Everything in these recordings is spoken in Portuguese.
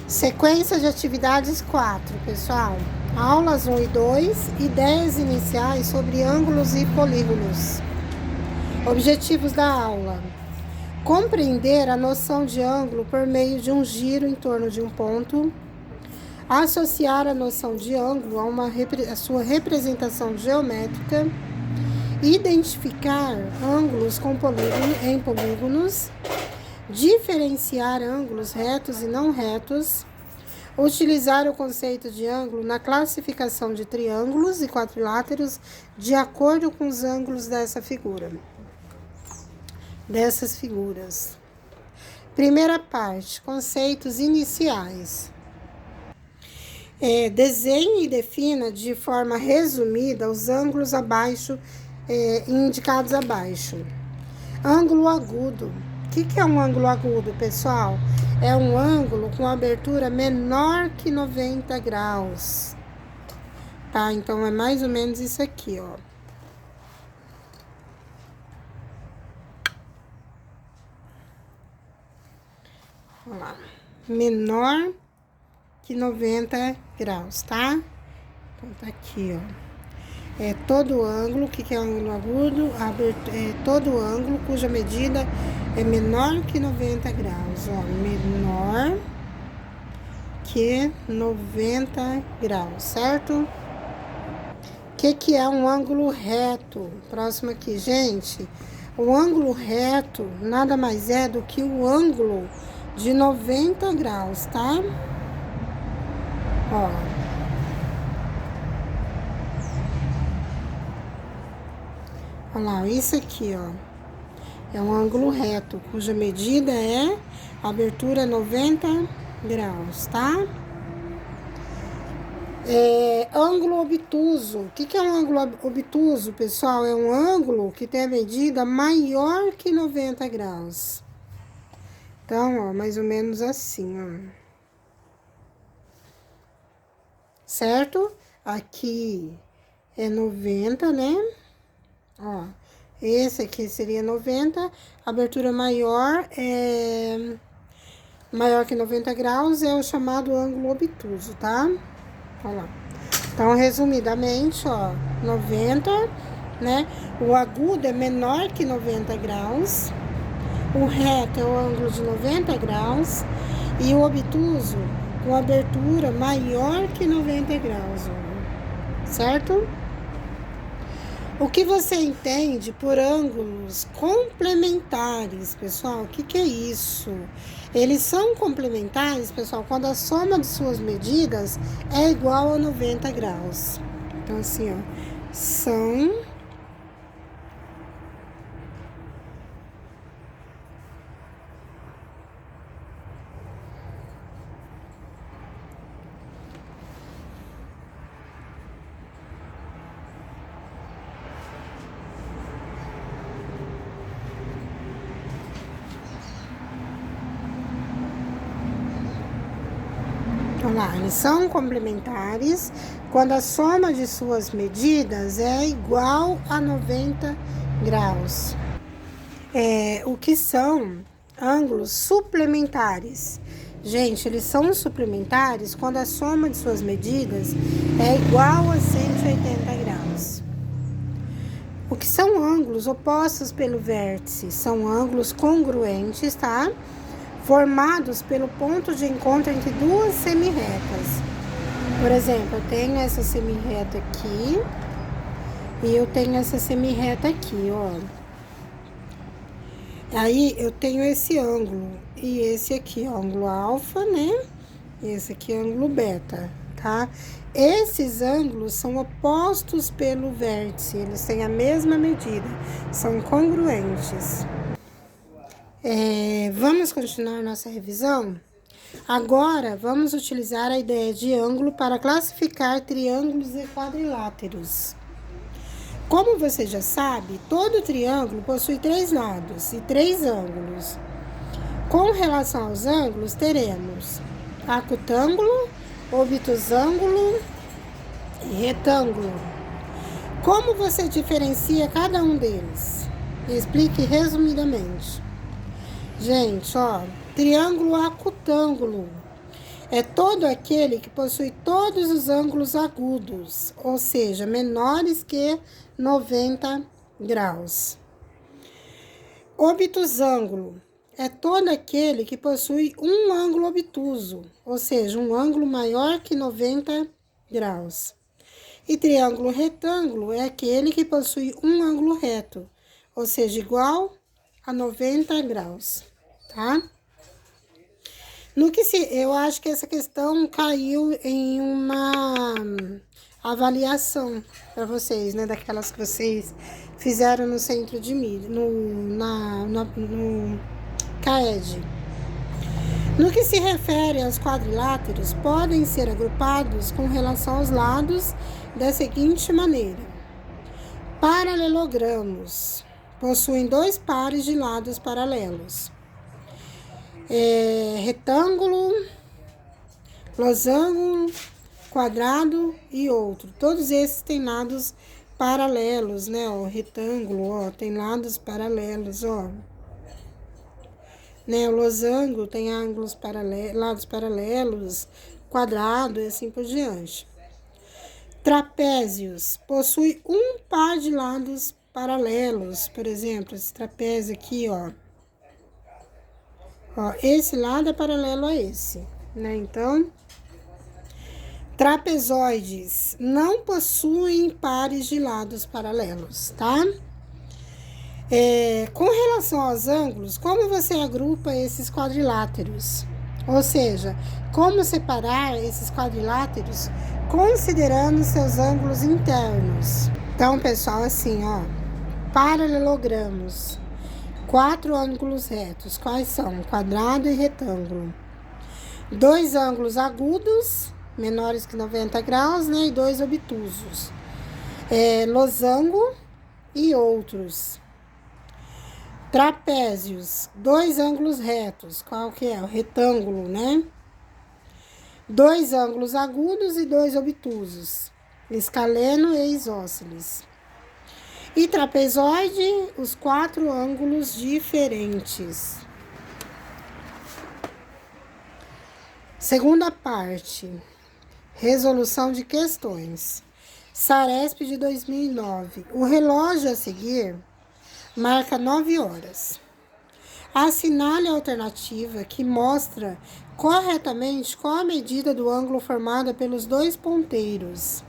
Sequência de atividades 4, pessoal. Aulas 1 e 2, ideias iniciais sobre ângulos e polígonos. Objetivos da aula: compreender a noção de ângulo por meio de um giro em torno de um ponto, associar a noção de ângulo a sua representação geométrica, identificar ângulos em polígonos, diferenciar ângulos retos e não retos, utilizar o conceito de ângulo na classificação de triângulos e quadriláteros de acordo com os ângulos dessas figuras. Primeira parte, conceitos iniciais. Desenhe e defina de forma resumida os ângulos indicados abaixo. Ângulo agudo. O que é um ângulo agudo, pessoal? É um ângulo com abertura menor que 90 graus. Tá? Então, é mais ou menos isso aqui, ó. Vamos lá. Menor que 90 graus, tá? Então, tá aqui, ó. É todo ângulo, o que é ângulo agudo? Todo ângulo cuja medida é menor que 90 graus, ó. Menor que 90 graus, certo? O que é um ângulo reto? Próximo aqui, gente. O ângulo reto nada mais é do que o ângulo de 90 graus, tá? Ó. Olha lá, isso aqui, ó. É um ângulo reto, cuja medida é abertura 90 graus, tá? Ângulo obtuso. O que é um ângulo obtuso, pessoal? É um ângulo que tem a medida maior que 90 graus. Então, ó, mais ou menos assim, ó. Certo? Aqui é 90, né? Ó, esse aqui seria 90, abertura maior que 90 graus, é o chamado ângulo obtuso, tá? Olha lá. Então, resumidamente, ó, 90, né? O agudo é menor que 90 graus, o reto é o ângulo de 90 graus e o obtuso com abertura maior que 90 graus, ó, certo? O que você entende por ângulos complementares, pessoal? O que é isso? Eles são complementares, pessoal, quando a soma de suas medidas é igual a 90 graus. Então, assim, ó, são eles são complementares quando a soma de suas medidas é igual a 90 graus. O que são ângulos suplementares? Gente, eles são suplementares quando a soma de suas medidas é igual a 180 graus. O que são ângulos opostos pelo vértice? São ângulos congruentes, tá? Formados pelo ponto de encontro entre duas semirretas. Por exemplo, eu tenho essa semirreta aqui e eu tenho essa semirreta aqui, ó. Aí eu tenho esse ângulo e esse aqui, ó, ângulo alfa, né? Esse aqui é ângulo beta, tá? Esses ângulos são opostos pelo vértice, eles têm a mesma medida, são congruentes. Vamos continuar nossa revisão? Agora, vamos utilizar a ideia de ângulo para classificar triângulos e quadriláteros. Como você já sabe, todo triângulo possui 3 lados e 3 ângulos. Com relação aos ângulos, teremos acutângulo, obtusângulo e retângulo. Como você diferencia cada um deles? Explique resumidamente. Gente, ó, triângulo acutângulo é todo aquele que possui todos os ângulos agudos, ou seja, menores que 90 graus. Obtusângulo é todo aquele que possui um ângulo obtuso, ou seja, um ângulo maior que 90 graus. E triângulo retângulo é aquele que possui um ângulo reto, ou seja, igual a 90 graus, tá? Eu acho que essa questão caiu em uma avaliação para vocês, né? Daquelas que vocês fizeram no centro de mídia, no CAED. No que se refere aos quadriláteros, podem ser agrupados com relação aos lados da seguinte maneira. Paralelogramos possuem dois pares de lados paralelos. Retângulo, losango, quadrado e outro. Todos esses têm lados paralelos, né? O retângulo, ó, tem lados paralelos, ó. Né? O losango tem lados paralelos, quadrado e assim por diante. Trapézios possui um par de lados paralelos, por exemplo, esse trapézio aqui, ó. Ó, esse lado é paralelo a esse, né? Então, trapezoides não possuem pares de lados paralelos, tá? Com relação aos ângulos, como você agrupa esses quadriláteros? Ou seja, como separar esses quadriláteros considerando seus ângulos internos? Então, pessoal, assim, ó, paralelogramos. 4 ângulos retos, quais são? Quadrado e retângulo. 2 ângulos agudos, menores que 90 graus, né? E 2 obtusos. Losango e outros. Trapézios, 2 ângulos retos, qual que é? O retângulo, né? 2 ângulos agudos e 2 obtusos. Escaleno e isósceles. E trapezoide, os 4 ângulos diferentes. Segunda parte, resolução de questões. Saresp de 2009. O relógio a seguir marca 9 horas. Assinale a alternativa que mostra corretamente qual a medida do ângulo formada pelos 2 ponteiros.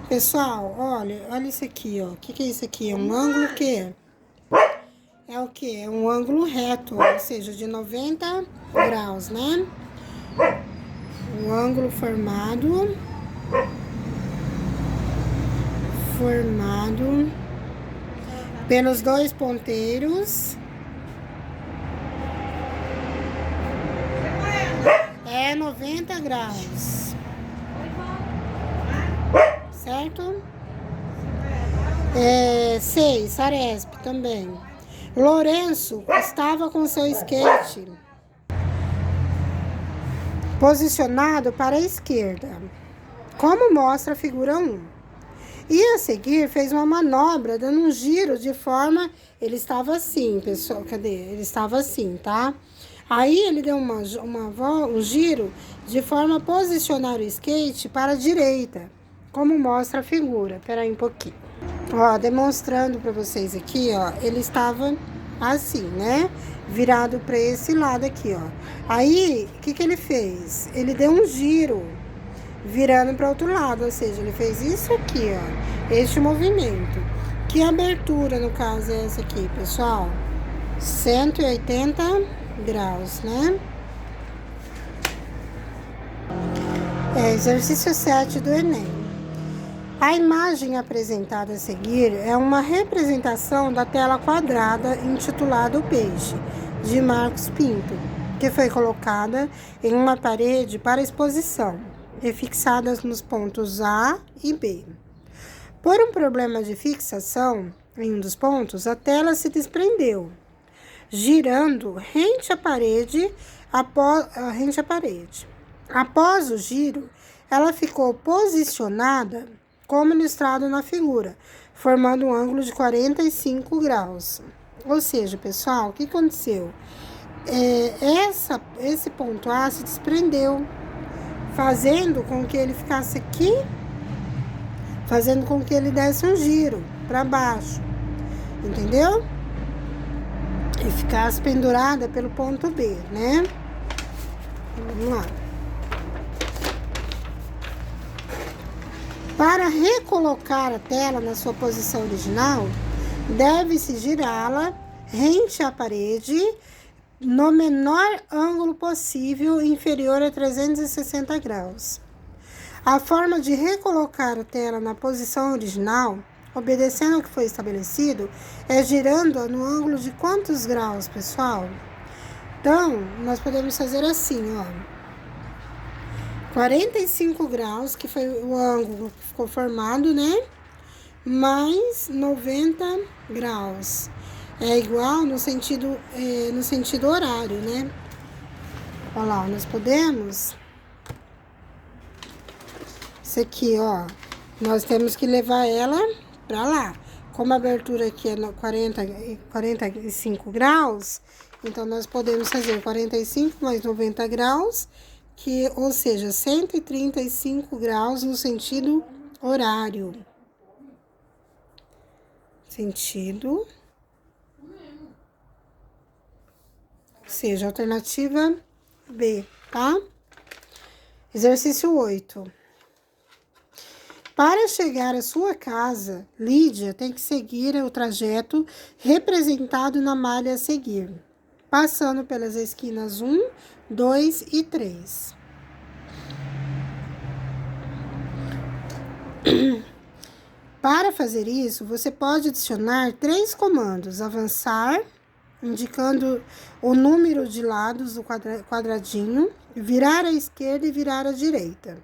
Pessoal, olha isso aqui, ó. O que é isso aqui? É um ângulo que é o que? É um ângulo reto, ou seja, de 90 graus, né? O ângulo formado pelos 2 ponteiros é 90 graus. Certo? 6, Saresp também. Lourenço estava com seu skate posicionado para a esquerda, como mostra a figura 1. E a seguir fez uma manobra dando um giro de forma... Ele estava assim, pessoal, cadê? Ele estava assim, tá? Aí ele deu um giro de forma a posicionar o skate para a direita, como mostra a figura. Peraí um pouquinho. Ó, demonstrando para vocês aqui, ó, ele estava assim, né? Virado para esse lado aqui, ó. Aí, o que ele fez? Ele deu um giro, virando para outro lado, ou seja, ele fez isso aqui, ó. Este movimento. Que abertura, no caso, é essa aqui, pessoal? 180 graus, né? Exercício 7 do Enem. A imagem apresentada a seguir é uma representação da tela quadrada intitulada O Peixe, de Marcos Pinto, que foi colocada em uma parede para exposição e fixada nos pontos A e B. Por um problema de fixação em um dos pontos, a tela se desprendeu, girando rente à parede. Após o giro, ela ficou posicionada como ilustrado na figura, formando um ângulo de 45 graus. Ou seja, pessoal, o que aconteceu? Esse ponto A se desprendeu, fazendo com que ele ficasse aqui, fazendo com que ele desse um giro para baixo, entendeu? E ficasse pendurada pelo ponto B, né? Vamos lá. Para recolocar a tela na sua posição original, deve-se girá-la rente à parede no menor ângulo possível, inferior a 360 graus. A forma de recolocar a tela na posição original, obedecendo ao que foi estabelecido, é girando-a no ângulo de quantos graus, pessoal? Então, nós podemos fazer assim, ó. 45 graus, que foi o ângulo que ficou formado, né? Mais 90 graus. É igual no sentido horário, né? Olha lá, nós podemos... Isso aqui, ó. Nós temos que levar ela pra lá. Como a abertura aqui é 45 graus, então nós podemos fazer 45 mais 90 graus, ou seja, 135 graus no sentido horário. Sentido. Ou seja, alternativa B, tá? Exercício 8. Para chegar à sua casa, Lídia tem que seguir o trajeto representado na malha a seguir, passando pelas esquinas 1, 2 e 3. Para fazer isso, você pode adicionar 3 comandos: avançar, indicando o número de lados do quadradinho, virar à esquerda e virar à direita.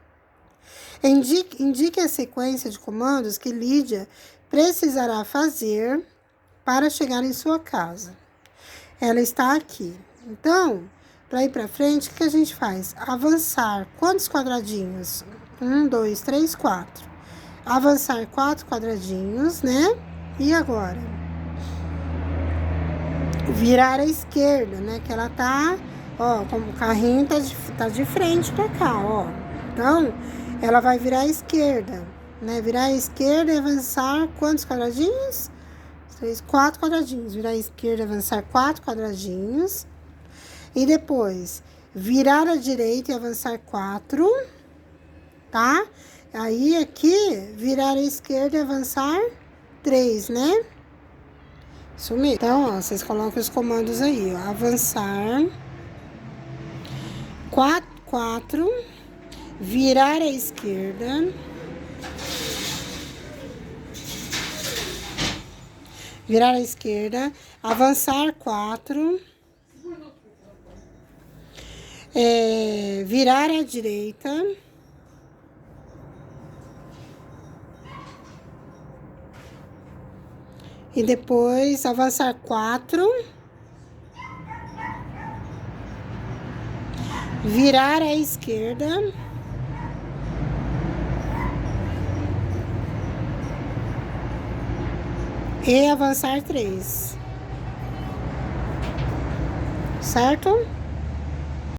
Indique a sequência de comandos que Lídia precisará fazer para chegar em sua casa. Ela está aqui. Então, para ir para frente, o que a gente faz? Avançar. Quantos quadradinhos? 1, 2, 3, 4. Avançar 4 quadradinhos, né? E agora? Virar à esquerda, né? Que ela tá, ó, como o carrinho tá de frente para cá, ó. Então, ela vai virar à esquerda, né? Virar à esquerda e avançar quantos quadradinhos? 4 quadradinhos. Virar à esquerda e avançar 4 quadradinhos. E depois, virar à direita e avançar 4, tá? Aí, aqui, virar à esquerda e avançar 3, né? Isso mesmo. Então, ó, vocês colocam os comandos aí, ó. Avançar 4, virar à esquerda, avançar 4, virar à direita, e depois avançar 4, virar à esquerda, e avançar 3. Certo?